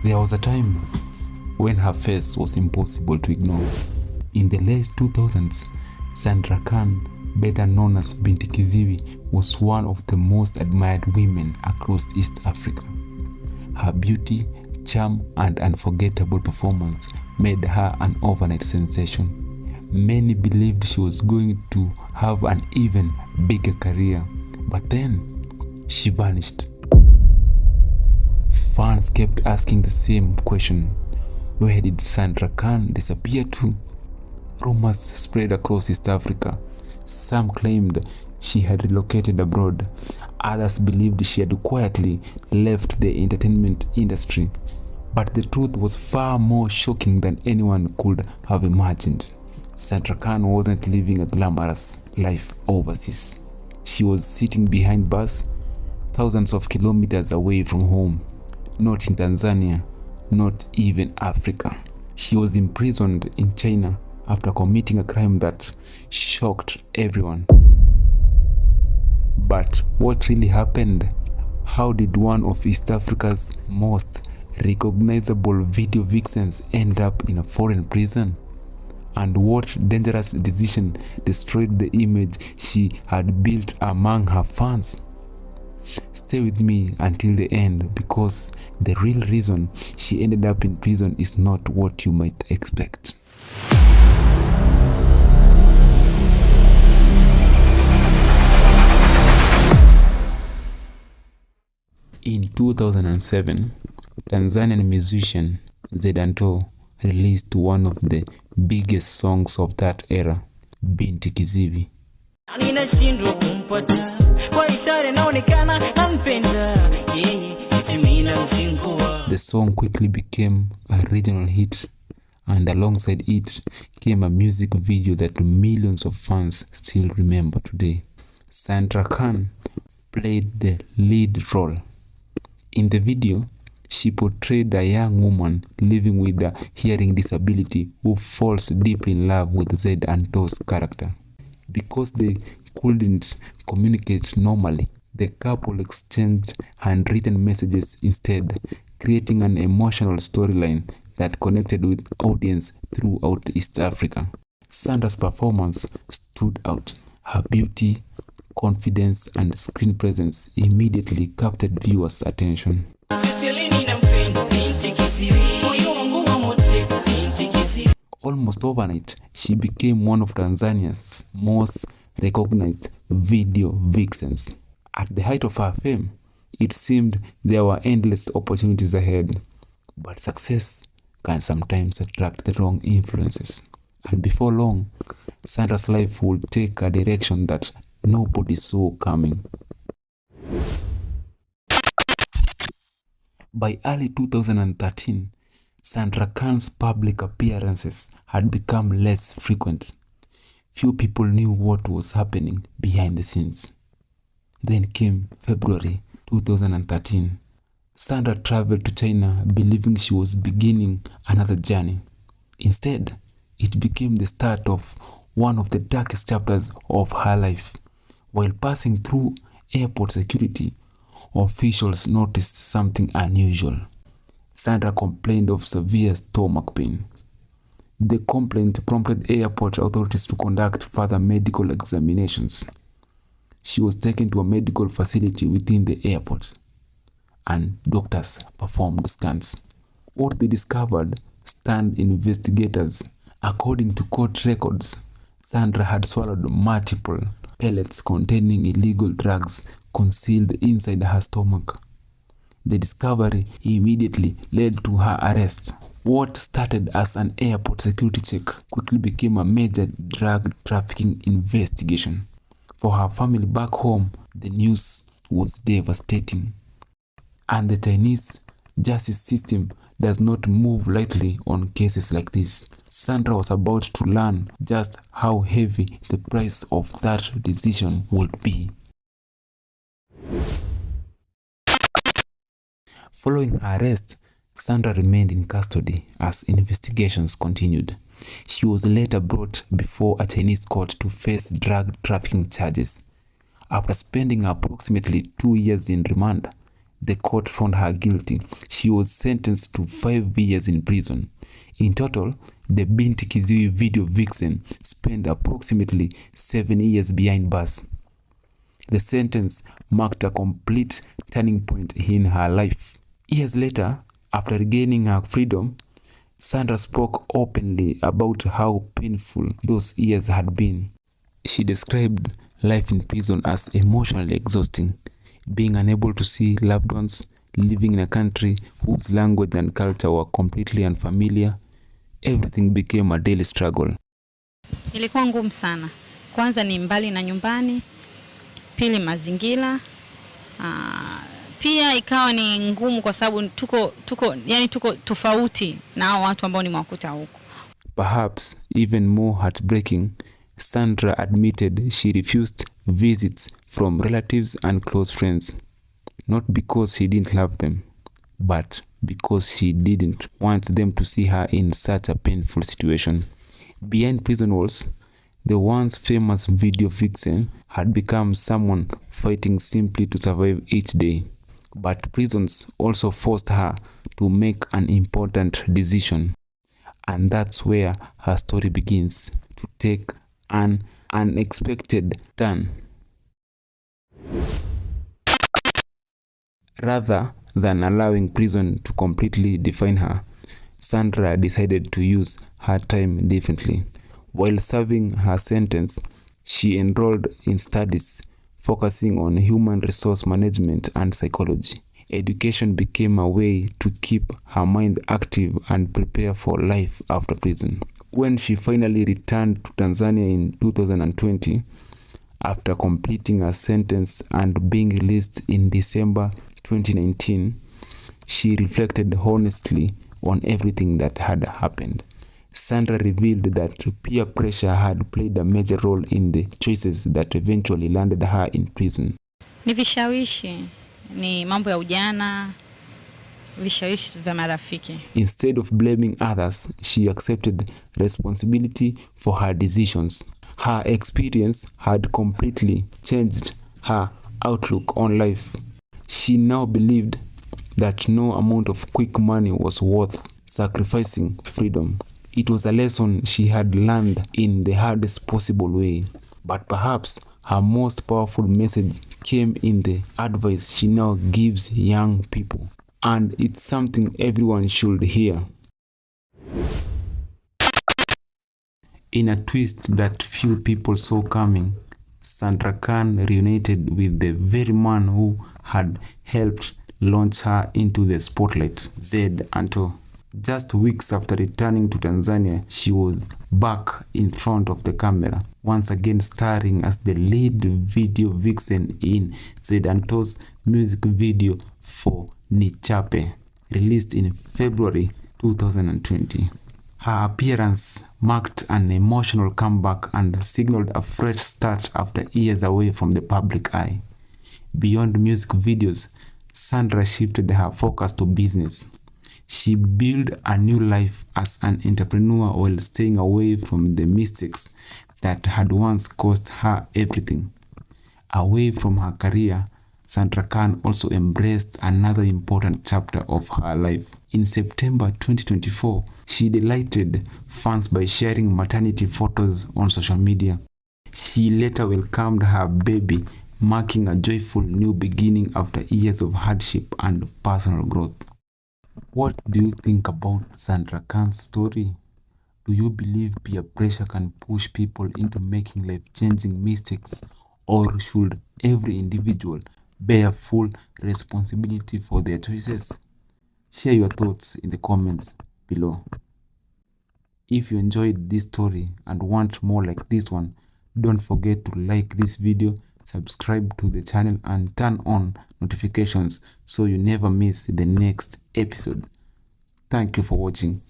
There was a time when her face was impossible to ignore. In the late 2000s, Sandra Khan, better known as Binti KIZIWI, was one of the most admired women across East Africa. Her beauty, charm, and unforgettable performance made her an overnight sensation. Many believed she was going to have an even bigger career, but then she vanished. Fans kept asking the same question: where did Sandra Khan disappear to? Rumors spread across East Africa. Some claimed she had relocated abroad. Others believed she had quietly left the entertainment industry. But the truth was far more shocking than anyone could have imagined. Sandra Khan wasn't living a glamorous life overseas. She was sitting behind bars, thousands of kilometers away from home. Not in Tanzania, not even Africa. She was imprisoned in China after committing a crime that shocked everyone. But what really happened? How did one of East Africa's most recognizable video vixens end up in a foreign prison? And what dangerous decision destroyed the image she had built among her fans? Stay with me until the end, because the real reason she ended up in prison is not what you might expect. In 2007, Tanzanian musician Z-Anto released one of the biggest songs of that era, Binti KIZIWI. The song quickly became a regional hit, and alongside it came a music video that millions of fans still remember today. Sandra Khan played the lead role. In the video, she portrayed a young woman living with a hearing disability who falls deeply in love with Z-Anto's character. Because they couldn't communicate normally, the couple exchanged handwritten messages instead, creating an emotional storyline that connected with audience throughout East Africa. Sandra's performance stood out. Her beauty, confidence, and screen presence immediately captured viewers' attention. Almost overnight, she became one of Tanzania's most recognized video vixens. At the height of her fame, it seemed there were endless opportunities ahead. But success can sometimes attract the wrong influences. And before long, Sandra's life would take a direction that nobody saw coming. By early 2013, Sandra Khan's public appearances had become less frequent. Few people knew what was happening behind the scenes. Then came February 2013. Sandra traveled to China believing she was beginning another journey. Instead, it became the start of one of the darkest chapters of her life. While passing through airport security, officials noticed something unusual. Sandra complained of severe stomach pain. The complaint prompted airport authorities to conduct further medical examinations. She was taken to a medical facility within the airport, and doctors performed scans. What they discovered stunned investigators. According to court records, Sandra had swallowed multiple pellets containing illegal drugs concealed inside her stomach. The discovery immediately led to her arrest. What started as an airport security check quickly became a major drug trafficking investigation. For her family back home, the news was devastating. And the Chinese justice system does not move lightly on cases like this. Sandra was about to learn just how heavy the price of that decision would be. Following her arrest, Sandra remained in custody as investigations continued. She was later brought before a Chinese court to face drug trafficking charges. After spending approximately 2 years in remand, the court found her guilty. She was sentenced to 5 years in prison. In total, the Binti KIZIWI Vixen spent approximately 7 years behind bars. The sentence marked a complete turning point in her life. Years later, after regaining her freedom, Sandra spoke openly about how painful those years had been. She described life in prison as emotionally exhausting, being unable to see loved ones, living in a country whose language and culture were completely unfamiliar. Everything became a daily struggle. Ilikuwa ngumu sana. Kwanza ni mbali na nyumbani, pili mazingira. Pia ikawa ni ngumu kwa sababu tuko tofauti na watu ambao ni mwakuta huko. Perhaps even more heartbreaking, Sandra admitted she refused visits from relatives and close friends, not because she didn't love them, but because she didn't want them to see her in such a painful situation. Behind prison walls, the once famous video vixen had become someone fighting simply to survive each day. But prisons also forced her to make an important decision. And that's where her story begins to take an unexpected turn. Rather than allowing prison to completely define her, Sandra decided to use her time differently. While serving her sentence, she enrolled in studies focusing on human resource management and psychology. Education became a way to keep her mind active and prepare for life after prison. When she finally returned to Tanzania in 2020, after completing her sentence and being released in December 2019, she reflected honestly on everything that had happened. Sandra revealed that peer pressure had played a major role in the choices that eventually landed her in prison. Ni vishawishi, ni mambo ya ujana, vishawishi vya marafiki. Instead of blaming others, she accepted responsibility for her decisions. Her experience had completely changed her outlook on life. She now believed that no amount of quick money was worth sacrificing freedom. It was a lesson she had learned in the hardest possible way. But perhaps her most powerful message came in the advice she now gives young people. And it's something everyone should hear. In a twist that few people saw coming, Sandra Khan reunited with the very man who had helped launch her into the spotlight, Z-Anto. Just weeks after returning to Tanzania, she was back in front of the camera, once again starring as the lead video vixen in Z-Anto's music video for Nichape, released in February 2020. Her appearance marked an emotional comeback and signaled a fresh start after years away from the public eye. Beyond music videos, Sandra shifted her focus to business. She built a new life as an entrepreneur while staying away from the mistakes that had once cost her everything. Away from her career, Sandra Khan also embraced another important chapter of her life. In September 2024, she delighted fans by sharing maternity photos on social media. She later welcomed her baby, marking a joyful new beginning after years of hardship and personal growth. What do you think about Sandra Khan's story? Do you believe peer pressure can push people into making life-changing mistakes, or should every individual bear full responsibility for their choices? Share your thoughts in the comments below. If you enjoyed this story and want more like this one, don't forget to like this video, subscribe to the channel and turn on notifications so you never miss the next episode. Thank you for watching.